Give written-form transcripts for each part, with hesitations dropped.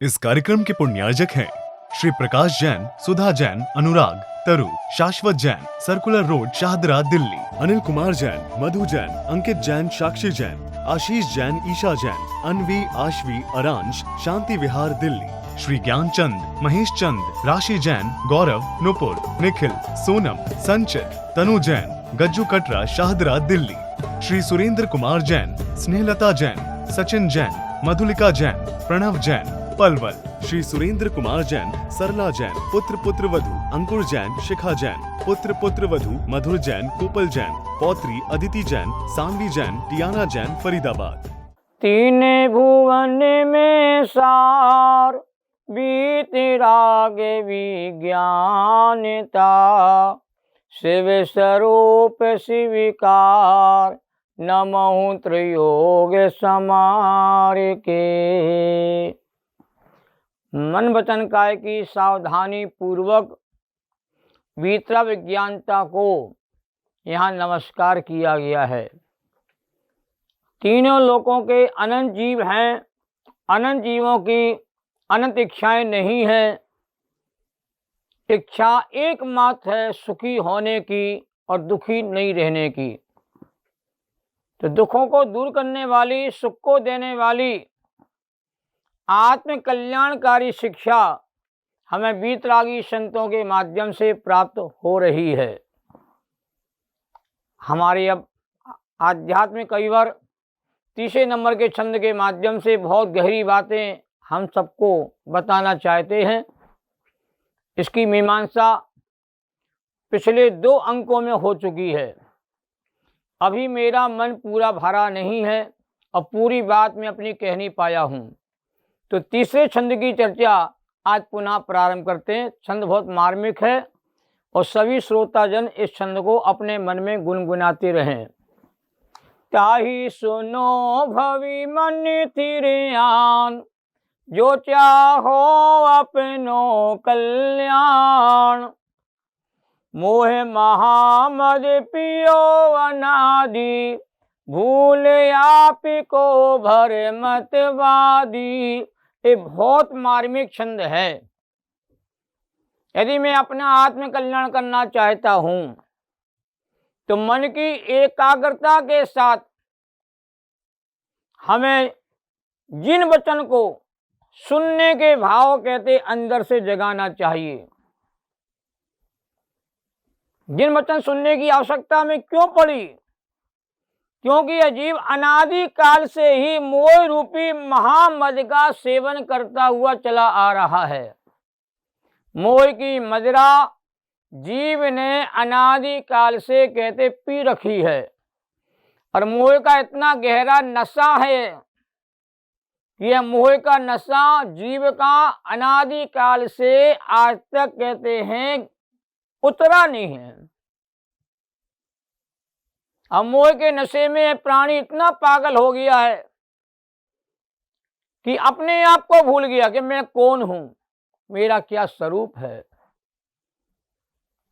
इस कार्यक्रम के पुण्यार्जक हैं श्री प्रकाश जैन, सुधा जैन, अनुराग, तरु, शाश्वत जैन, सर्कुलर रोड, शाहदरा, दिल्ली। अनिल कुमार जैन, मधु जैन, अंकित जैन, साक्षी जैन, आशीष जैन, ईशा जैन, अनवी, आशवी, अरांश, शांति विहार, दिल्ली। श्री ज्ञान चंद, महेश चंद, राशि जैन, गौरव, नुपुर, निखिल, सोनम, संचित, तनु जैन, गज्जू कटरा, शाहदरा, दिल्ली। श्री सुरेंद्र कुमार जैन, स्नेहलता जैन, सचिन जैन, मधुलिका जैन, प्रणव जैन, पलवल। श्री सुरेंद्र कुमार जैन, सरला जैन, पुत्र वधु, अंकुर जैन, शिखा जैन, पुत्र वधु, मधुर जैन, कोपल जैन, पौत्री अदिति जैन, सानवी जैन, टियाना जैन, फरीदाबाद। तीन भुवन में सार बीत राग विज्ञानता, शिव स्वरूप शिविकार, नमः त्रियोग समार के। मन वचन काय की सावधानी पूर्वक वीतरा विज्ञानता को यहाँ नमस्कार किया गया है। तीनों लोकों के अनंत जीव हैं, अनंत जीवों की अनंत इच्छाएं नहीं है। इच्छा एकमात्र है सुखी होने की और दुखी नहीं रहने की। तो दुखों को दूर करने वाली, सुख को देने वाली आत्म कल्याणकारी शिक्षा हमें वीतरागी संतों के माध्यम से प्राप्त हो रही है। हमारे अब आध्यात्मिक कईवर तीसरे नंबर के छंद के माध्यम से बहुत गहरी बातें हम सबको बताना चाहते हैं। इसकी मीमांसा पिछले 2 अंकों में हो चुकी है। अभी मेरा मन पूरा भरा नहीं है और पूरी बात मैं अपनी कह नहीं पाया हूँ। तो तीसरे छंद की चर्चा आज पुनः प्रारंभ करते हैं। छंद बहुत मार्मिक है और सभी श्रोताजन इस छंद को अपने मन में गुनगुनाते रहें। ताही सुनो भवि मन थिरयान, जो चाहो अपनो कल्याण, मोह महामद पियो अनादि, भूल आप को भर मतवादी। ये बहुत मार्मिक छंद है। यदि मैं अपना आत्म कल्याण करना चाहता हूँ तो मन की एकाग्रता के साथ हमें जिन वचन को सुनने के भाव कहते अंदर से जगाना चाहिए। जिन वचन सुनने की आवश्यकता में क्यों पड़ी? क्योंकि यह जीव अनादि काल से ही मोह रूपी महामद का सेवन करता हुआ चला आ रहा है। मोह की मदिरा जीव ने अनादि काल से कहते पी रखी है और मोह का इतना गहरा नशा है कि यह मोह का नशा जीव का अनादि काल से आज तक कहते हैं उतरा नहीं है। अब मोह के नशे में प्राणी इतना पागल हो गया है कि अपने आप को भूल गया कि मैं कौन हूं, मेरा क्या स्वरूप है।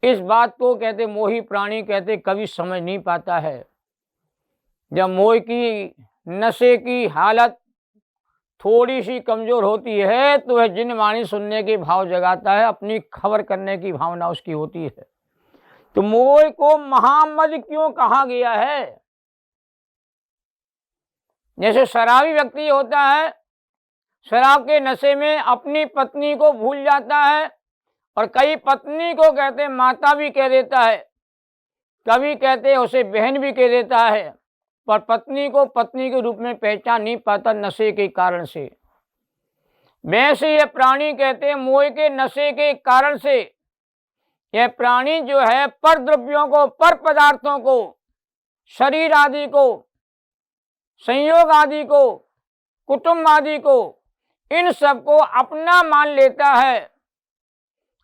इस बात को कहते मोही प्राणी कहते कभी समझ नहीं पाता है। जब मोह की नशे की हालत थोड़ी सी कमजोर होती है तो वह जिन वाणी सुनने के भाव जगाता है, अपनी खबर करने की भावना उसकी होती है। तो मोह को महामद क्यों कहा गया है? जैसे शराबी व्यक्ति होता है, शराब के नशे में अपनी पत्नी को भूल जाता है और कई पत्नी को कहते माता भी कह देता है, कभी कहते उसे बहन भी कह देता है, पर पत्नी को पत्नी के रूप में पहचान नहीं पाता नशे के कारण से। वैसे यह प्राणी कहते मोह के नशे के कारण से यह प्राणी जो है पर द्रव्यों को, पर पदार्थों को, शरीर आदि को, संयोग आदि को, कुटुंब आदि को, इन सब को अपना मान लेता है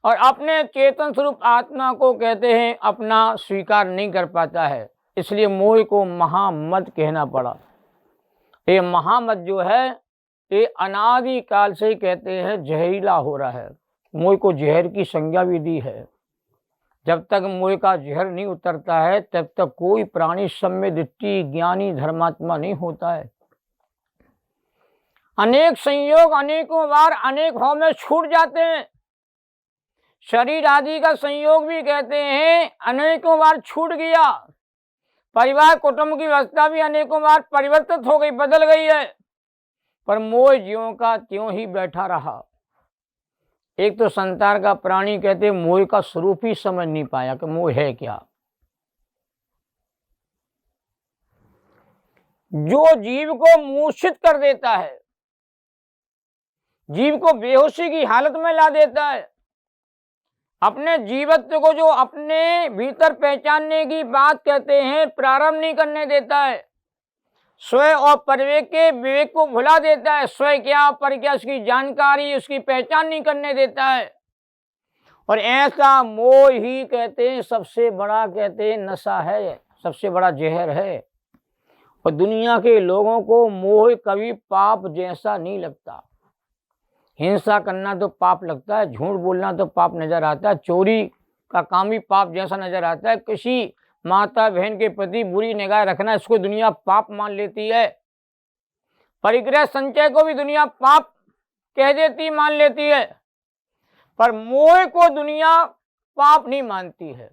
और अपने चेतन स्वरूप आत्मा को कहते हैं अपना स्वीकार नहीं कर पाता है। इसलिए मोह को महामद कहना पड़ा। ये महामद जो है ये अनादि काल से ही कहते हैं जहरीला हो रहा है। मोह को जहर की संज्ञा भी दी है। जब तक मोह का जहर नहीं उतरता है तब तक कोई प्राणी सम्य दृष्टि ज्ञानी धर्मात्मा नहीं होता है। अनेक संयोग अनेकों बार अनेक भाव में छूट जाते हैं। शरीर आदि का संयोग भी कहते हैं अनेकों बार छूट गया। परिवार कुटुंब की व्यवस्था भी अनेकों बार परिवर्तित हो गई, बदल गई है, पर मोह ज्यों का त्यों ही बैठा रहा। एक तो संसार का प्राणी कहते मोह का स्वरूप ही समझ नहीं पाया कि मोह है क्या। जो जीव को मूर्छित कर देता है, जीव को बेहोशी की हालत में ला देता है, अपने जीवत्व को जो अपने भीतर पहचानने की बात कहते हैं प्रारंभ नहीं करने देता है, स्वयं और परिवेक के विवेक को भुला देता है, स्वयं क्या पर क्या उसकी जानकारी उसकी पहचान नहीं करने देता है। और ऐसा मोह ही कहते हैं सबसे बड़ा कहते हैं नशा है, सबसे बड़ा जहर है। और दुनिया के लोगों को मोह कभी पाप जैसा नहीं लगता। हिंसा करना तो पाप लगता है, झूठ बोलना तो पाप नजर आता है, चोरी का काम भी पाप जैसा नजर आता है, किसी माता बहन के प्रति बुरी निगाह रखना इसको दुनिया पाप मान लेती है, परिग्रह संचय को भी दुनिया पाप कह देती मान लेती है, पर मोह को दुनिया पाप नहीं मानती है।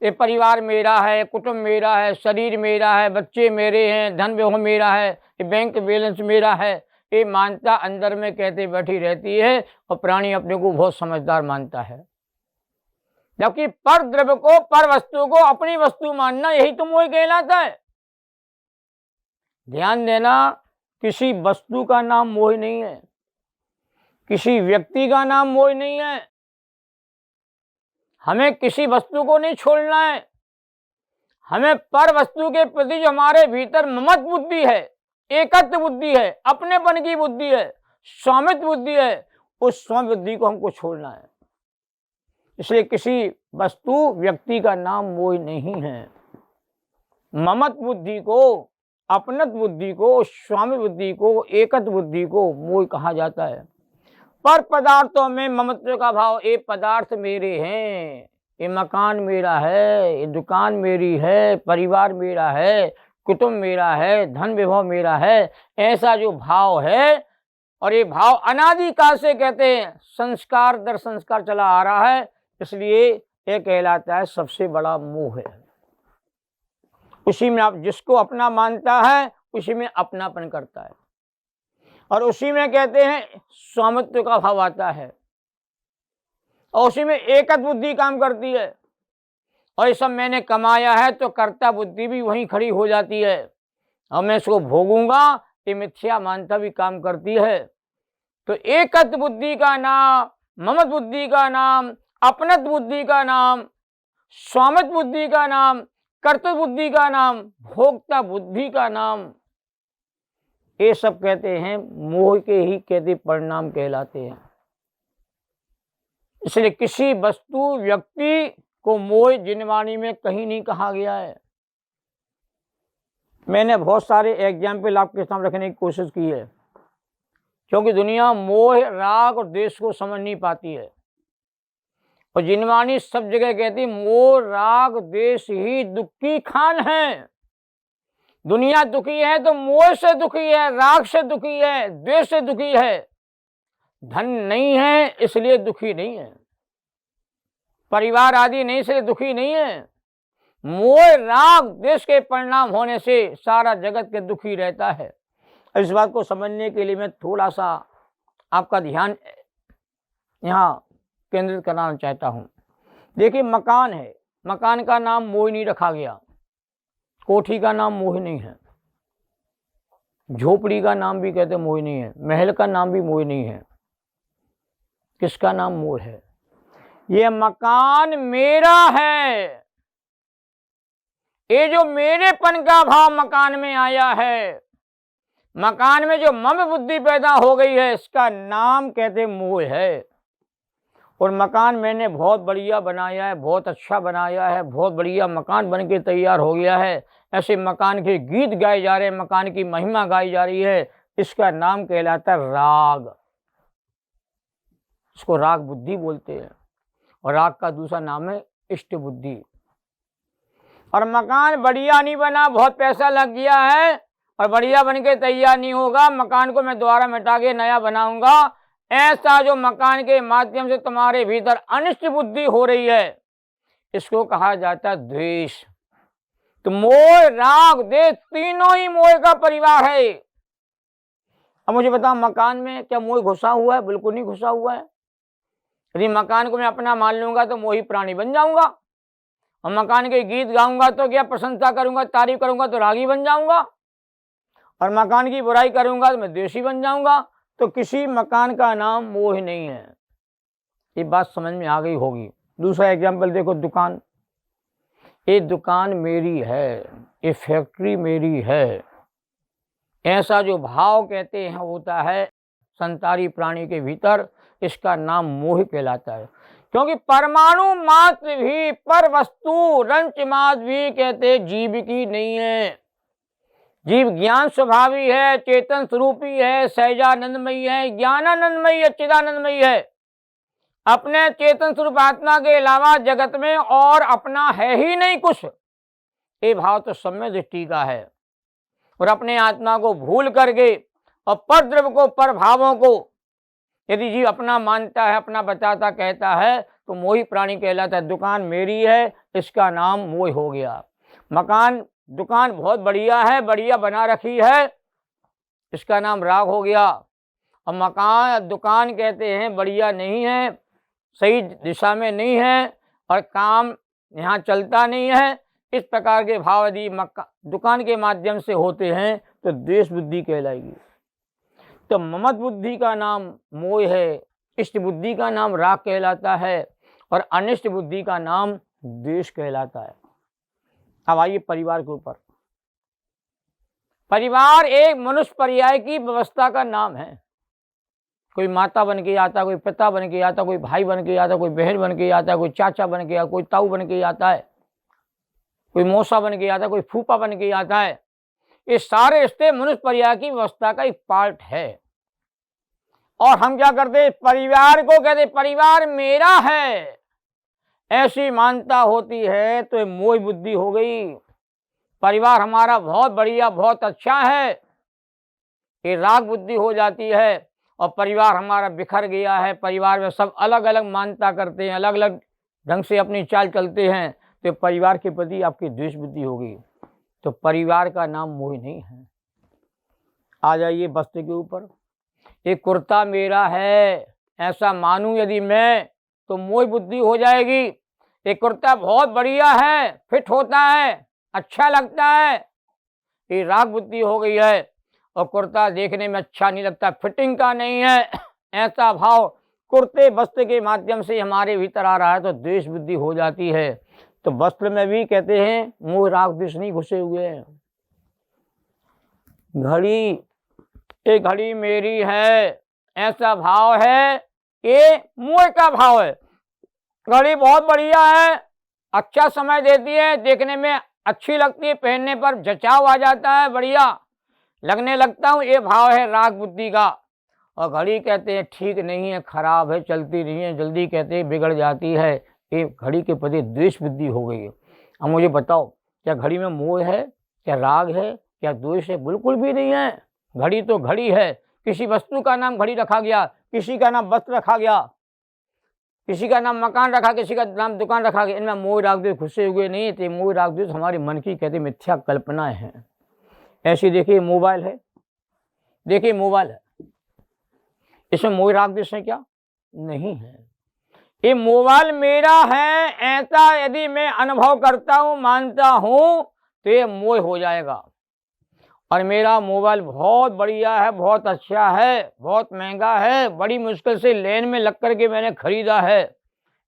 ये परिवार मेरा है, कुटुंब मेरा है, शरीर मेरा है, बच्चे मेरे हैं, धन वह मेरा है, ये बैंक बैलेंस मेरा है, ये मानता अंदर में कहते बैठी रहती है। और प्राणी अपने को बहुत समझदार मानता है, जबकि पर द्रव्य को पर वस्तु को अपनी वस्तु मानना यही तो मोह कहलाता है। ध्यान देना, किसी वस्तु का नाम मोह नहीं है, किसी व्यक्ति का नाम मोह नहीं है। हमें किसी वस्तु को नहीं छोड़ना है, हमें पर वस्तु के प्रति जो हमारे भीतर ममत बुद्धि है, एकत्व बुद्धि है, अपनेपन की बुद्धि है, स्वामित्व बुद्धि है, उस स्वामित्व बुद्धि को हमको छोड़ना है। इसलिए किसी वस्तु व्यक्ति का नाम मोह नहीं है। ममत बुद्धि को, अपनत बुद्धि को, स्वामी बुद्धि को, एकत्व बुद्धि को मोह कहा जाता है। पर पदार्थों में ममत्व का भाव, ये पदार्थ मेरे हैं, ये मकान मेरा है, ये दुकान मेरी है, परिवार मेरा है, कुटुंब मेरा है, धन विभव मेरा है, ऐसा जो भाव है, और ये भाव अनादिकाल से कहते हैं संस्कार दर संस्कार चला आ रहा है, इसलिए यह कहलाता है सबसे बड़ा मोह है। उसी में आप जिसको अपना मानता है उसी में अपनापन करता है, और उसी में कहते हैं स्वामित्व का भाव आता है, और उसी में एकत्व बुद्धि काम करती है। और ये सब मैंने कमाया है तो कर्ता बुद्धि भी वहीं खड़ी हो जाती है, और मैं इसको भोगूंगा ये मिथ्या मानता भी काम करती है। तो एकत्व बुद्धि का नाम, ममत बुद्धि का नाम, अपनत बुद्धि का नाम, स्वामित्व बुद्धि का नाम, कर्तव्य बुद्धि का नाम, भोक्ता बुद्धि का नाम, ये सब कहते हैं मोह के ही कहते परिणाम कहलाते हैं। इसलिए किसी वस्तु व्यक्ति को मोह जिनवाणी में कहीं नहीं कहा गया है। मैंने बहुत सारे एग्जाम्पल आपके सामने रखने की कोशिश की है, क्योंकि दुनिया मोह, राग और द्वेष को समझ नहीं पाती है। और जिनवाणी सब जगह कहती मोह, राग, द्वेष ही दुख की खान है। दुनिया दुखी है तो मोह से दुखी है, राग से दुखी है, द्वेष से दुखी है। धन नहीं है इसलिए दुखी नहीं है, परिवार आदि नहीं इसलिए दुखी नहीं है। मोह, राग, द्वेष के परिणाम होने से सारा जगत के दुखी रहता है। इस बात को समझने के लिए मैं थोड़ा सा आपका ध्यान यहाँ केंद्रित करना चाहता हूँ। देखिए, मकान है, मकान का नाम मोह नहीं रखा गया, कोठी का नाम मोह नहीं है, झोपड़ी का नाम भी कहते मोह नहीं है, महल का नाम भी मोह नहीं है। किसका नाम मोह है? ये मकान मेरा है, ये जो मेरेपन का भाव मकान में आया है, मकान में जो मम बुद्धि पैदा हो गई है, इसका नाम कहते मोह है। और मकान मैंने बहुत बढ़िया बनाया है, बहुत अच्छा बनाया है, बहुत बढ़िया मकान बन के तैयार हो गया है, ऐसे मकान के गीत गाए जा रहे हैं, मकान की महिमा गाई जा रही है, इसका नाम कहलाता है राग। इसको राग बुद्धि बोलते हैं। और राग का दूसरा नाम है इष्ट बुद्धि। और मकान बढ़िया नहीं बना, बहुत पैसा लग गया है, और बढ़िया बन के तैयार नहीं होगा, मकान को मैं दोबारा मिटा के नया बनाऊंगा। ऐसा जो मकान के माध्यम से तुम्हारे भीतर अनिष्ट बुद्धि हो रही है, इसको कहा जाता है द्वेष। तो मोह, राग, द्वेष तीनों ही मोह का परिवार है। अब मुझे बताओ, मकान में क्या मोह घुसा हुआ है? बिल्कुल नहीं घुसा हुआ है। यदि मकान को मैं अपना मान लूंगा तो मोही प्राणी बन जाऊंगा, और मकान के गीत गाऊंगा तो क्या प्रशंसा करूंगा, तारीफ करूंगा तो रागी बन जाऊंगा, और मकान की बुराई करूंगा तो मैं द्वेषी बन जाऊंगा। तो किसी मकान का नाम मोह नहीं है। ये बात समझ में आ गई होगी। दूसरा एग्जाम्पल देखो, दुकान। ये दुकान मेरी है, ये फैक्ट्री मेरी है, ऐसा जो भाव कहते हैं होता है संसारी प्राणी के भीतर, इसका नाम मोह कहलाता है। क्योंकि परमाणु मात्र भी पर वस्तु रंच मात्र भी कहते जीव की नहीं है। जीव ज्ञान स्वभावी है, चेतन स्वरूपी है, सहजानंदमयी है, ज्ञानानंदमयी है, चिदानंदमयी है। अपने चेतन स्वरूप आत्मा के अलावा जगत में और अपना है ही नहीं कुछ। ये भाव तो सम्यक दृष्टि का है। और अपने आत्मा को भूल करके और पर द्रव्य को, पर भावों को यदि जीव अपना मानता है, अपना बताता कहता है, तो मोही प्राणी कहलाता है। दुकान मेरी है, इसका नाम मोह हो गया। मकान, दुकान बहुत बढ़िया है, बढ़िया बना रखी है, इसका नाम राग हो गया। और मकान, दुकान कहते हैं बढ़िया नहीं है, सही दिशा में नहीं है, और काम यहाँ चलता नहीं है। इस प्रकार के भाव यदि दुकान के माध्यम से होते हैं तो द्वेष बुद्धि कहलाएगी। तो ममत बुद्धि का नाम मोह है, इष्ट बुद्धि का नाम राग कहलाता है, और अनिष्ट बुद्धि का नाम द्वेष कहलाता है। अब आइए परिवार के ऊपर। परिवार एक मनुष्य पर्याय की व्यवस्था का नाम है। कोई माता बन के आता, कोई पिता बन के आता, कोई भाई बन के आता, कोई बहन बन के आता, कोई चाचा बन के आता, कोई ताऊ बन के आता है, कोई मौसा बन के आता, कोई फूफा बन के आता है। ये सारे रिश्ते मनुष्य पर्याय की व्यवस्था का एक पार्ट है। और हम क्या करते, परिवार को कहते परिवार मेरा है, ऐसी मानता होती है तो ये मोह बुद्धि हो गई। परिवार हमारा बहुत बढ़िया, बहुत अच्छा है, ये राग बुद्धि हो जाती है। और परिवार हमारा बिखर गया है, परिवार में सब अलग अलग मान्यता करते हैं, अलग अलग ढंग से अपनी चाल चलते हैं, तो परिवार के प्रति आपकी द्वेष बुद्धि होगी। तो परिवार का नाम मोह नहीं है। आ जाइए वस्त्र के ऊपर। ये कुर्ता मेरा है ऐसा मानूं यदि मैं, तो मोह बुद्धि हो जाएगी। ये कुर्ता बहुत बढ़िया है, फिट होता है, अच्छा लगता है, ये राग बुद्धि हो गई है। और कुर्ता देखने में अच्छा नहीं लगता, फिटिंग का नहीं है, ऐसा भाव कुर्ते वस्त्र के माध्यम से हमारे भीतर आ रहा है, तो द्वेष बुद्धि हो जाती है। तो वस्त्र में भी कहते हैं मोह राग द्वेष नहीं घुसे हुए हैं। घड़ी, ये घड़ी मेरी है ऐसा भाव है, ये मोह का भाव है। घड़ी बहुत बढ़िया है, अच्छा समय देती है, देखने में अच्छी लगती है, पहनने पर जचाव आ जाता है, बढ़िया लगने लगता हूँ, ये भाव है राग बुद्धि का। और घड़ी कहते हैं ठीक नहीं है, खराब है, चलती नहीं है, जल्दी कहते हैं बिगड़ जाती है, ये घड़ी के प्रति द्वेष बुद्धि हो गई है। अब मुझे बताओ, क्या घड़ी में मोह है, क्या राग है, क्या द्वेष है? बिल्कुल भी नहीं है। घड़ी तो घड़ी है। किसी वस्तु का नाम घड़ी रखा गया, किसी का नाम वस्त्र रखा गया, किसी का नाम मकान रखा, किसी का नाम दुकान रखा गया, इनमें मोह राग द्वेष घुसे हुए नहीं थे। मोह राग द्वेष हमारे मन की कहते मिथ्या कल्पनाएं हैं। ऐसी देखिए मोबाइल है, देखिए मोबाइल है, इसमें मोह राग द्वेष है क्या? नहीं है। ये मोबाइल मेरा है ऐसा यदि मैं अनुभव करता हूँ, मानता हूँ, तो ये मोह हो जाएगा। और मेरा मोबाइल बहुत बढ़िया है, बहुत अच्छा है, बहुत महंगा है, बड़ी मुश्किल से लेन में लग करके मैंने खरीदा है,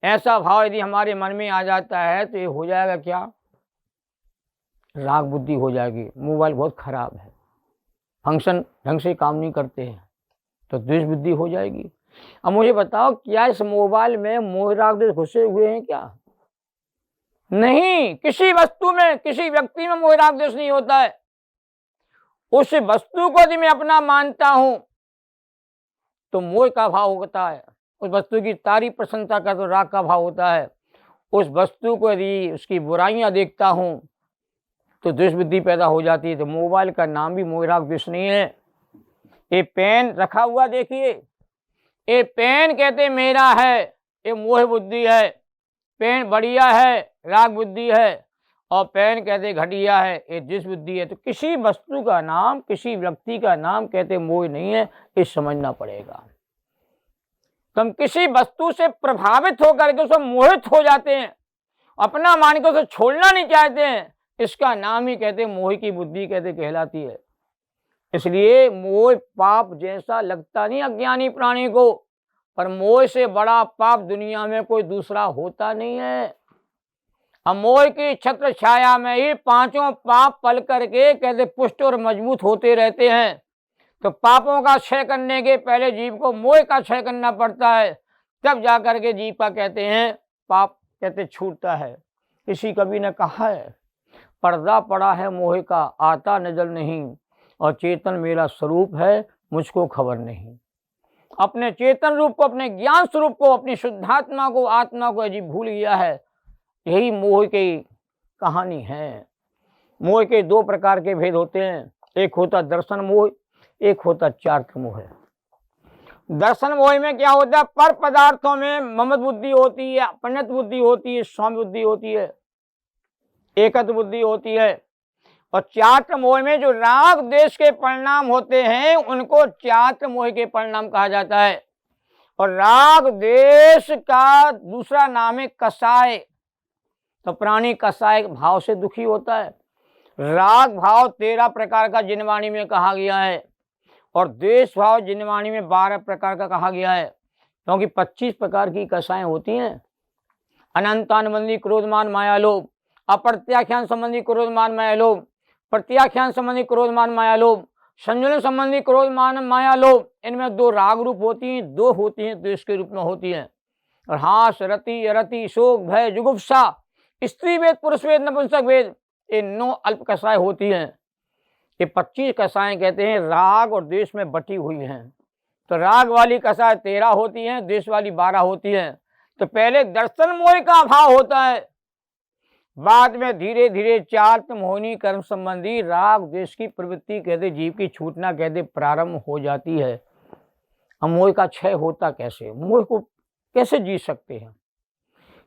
ऐसा भाव यदि हमारे मन में आ जाता है, तो ये हो जाएगा क्या? राग बुद्धि हो जाएगी। मोबाइल बहुत खराब है, फंक्शन ढंग से काम नहीं करते हैं, तो द्वेष बुद्धि हो जाएगी। अब मुझे बताओ, क्या इस मोबाइल में मोह राग द्वेष घुसे हुए हैं क्या? नहीं। किसी वस्तु में, किसी व्यक्ति में मोह राग द्वेष नहीं होता है। उस वस्तु को यदि मैं अपना मानता हूं तो मोह का भाव होता है। उस वस्तु की तारीफ प्रशंसा का तो राग का भाव होता है। उस वस्तु को यदि उसकी बुराइयां देखता हूं तो दुष्बुद्धि पैदा हो जाती है। तो मोबाइल का नाम भी मोह राग द्वेष नहीं है। ये पेन रखा हुआ देखिए, ये पेन कहते मेरा है, ये मोह बुद्धि है। पेन बढ़िया है, राग बुद्धि है, और पेन कहते घटिया है, ये द्वेष बुद्धि है। तो किसी वस्तु का नाम, किसी व्यक्ति का नाम कहते मोह नहीं है, ये समझना पड़ेगा। तो हम किसी वस्तु से प्रभावित होकर के उससे मोहित हो जाते हैं, अपना मान के उसे छोड़ना नहीं चाहते हैं, इसका नाम ही कहते मोह की बुद्धि कहते कहलाती है। इसलिए मोह पाप जैसा लगता नहीं अज्ञानी प्राणी को, पर मोह से बड़ा पाप दुनिया में कोई दूसरा होता नहीं है। अब मोह की छत्र छाया में ही पांचों पाप पल करके कहते पुष्ट और मजबूत होते रहते हैं। तो पापों का क्षय करने के पहले जीव को मोह का क्षय करना पड़ता है, तब जाकर के जीव का कहते हैं पाप कहते छूटता है। किसी कवि ने कहा है, पर्दा पड़ा है मोह का आता नजर नहीं, और चेतन मेरा स्वरूप है मुझको खबर नहीं। अपने चेतन रूप को, अपने ज्ञान स्वरूप को, अपनी शुद्धात्मा को, आत्मा को अजीब भूल गया है। यही मोह की कहानी है। मोह के दो प्रकार के भेद होते हैं, एक होता दर्शन मोह, एक होता चार्थ मोह। दर्शन मोह में क्या होता है, पर पदार्थों में ममत बुद्धि होती है, अपनत बुद्धि होती है, स्वामी बुद्धि होती है, एकत्व बुद्धि होती है। और चात्र मोह में जो राग देश के परिणाम होते हैं उनको चात्र मोह के परिणाम कहा जाता है। और राग देश का दूसरा नाम है कसाय। तो प्राणी कसाय भाव से दुखी होता है। राग भाव 13 प्रकार का जिनवाणी में कहा गया है, और द्वेष भाव जिनवाणी में 12 प्रकार का कहा गया है, क्योंकि 25 प्रकार की कसाएं होती हैं। अनंतानुबंधी क्रोधमान माया लोभ, अप्रत्याख्यान संबंधी क्रोधमान माया लोभ, प्रत्याख्यान संबंधी क्रोधमान माया लोभ, संजुलन संबंधी क्रोधमान माया लोभ। इनमें 2 राग रूप होती हैं, 2 होती हैं द्वेष के रूप में होती हैं। और हास, रति, अरति, शोक, भय, जुगुप्सा, स्त्री वेद, पुरुष वेद, नपुंसक वेद, ये 9 अल्प कसाएं होती हैं। ये 25 कसाएं कहते हैं राग और द्वेष में बटी हुई हैं। तो राग वाली कसाएं 13 होती हैं, द्वेष वाली 12 होती हैं। तो पहले दर्शन मोह का अभाव होता है, बाद में धीरे धीरे चार्थ मोहनी कर्म संबंधी राग द्वेष की प्रवृत्ति कहते जीव की छूटना कहते प्रारंभ हो जाती है। अब मोह का क्षय होता कैसे, मोह को कैसे जी सकते हैं,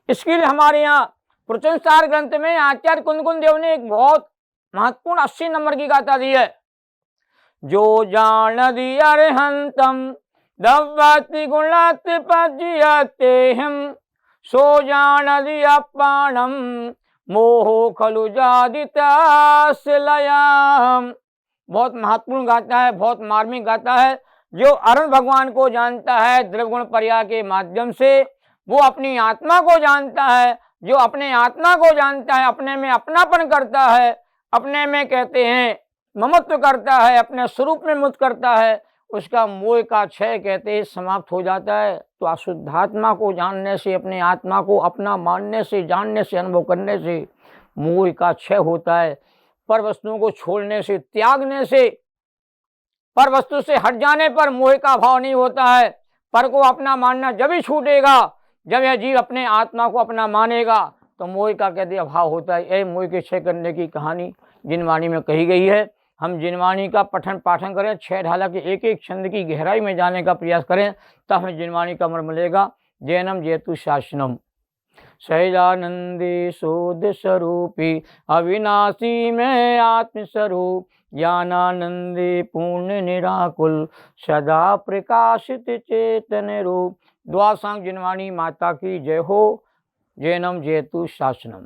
इसके लिए हमारे यहाँ प्रचनसार ग्रंथ में आचार्य कुंदकुंद देव ने एक बहुत महत्वपूर्ण 80 नंबर की गाथा दी है। जो जान दिया हंतम दव्वाति गुणात पज्यते हम, सो जान दिया पाणम मोह खलु जादिताश्लयाम। बहुत महत्वपूर्ण गाथा है, बहुत मार्मिक गाथा है। जो अरुण भगवान को जानता है द्रव्य गुण पर्याय के माध्यम से, वो अपनी आत्मा को जानता है। जो अपने आत्मा को जानता है, अपने में अपनापन करता है, अपने में कहते हैं ममत्व करता है, अपने स्वरूप में मुक्त करता है, उसका मोह का क्षय कहते हैं समाप्त हो जाता है। तो अशुद्धात्मा को जानने से, अपने आत्मा को अपना मानने से, जानने से, अनुभव करने से मोह का क्षय होता है। पर वस्तुओं को छोड़ने से, त्यागने से, पर वस्तु से हट जाने पर मोह का भाव नहीं होता है। पर को अपना मानना जब ही छूटेगा, जब यह जीव अपने आत्मा को अपना मानेगा, तो मोह का कहते अभाव होता है। यह मोह के क्षय करने की कहानी जिनवाणी में कही गई है। हम जिनवाणी का पठन पाठन करें, 6 ढाला के एक एक छंद की गहराई में जाने का प्रयास करें, तब हमें जिनवाणी का मर्म मिलेगा। जैनम जेतु शासनम सहजानंदी शोध स्वरूपी अविनाशी में आत्मस्वरूप, ज्ञानानंदी पूर्ण निराकुल सदा प्रकाशित चेतन रूप। द्वासांग जिनवाणी माता की जय हो। जैनम जेतु शासनम।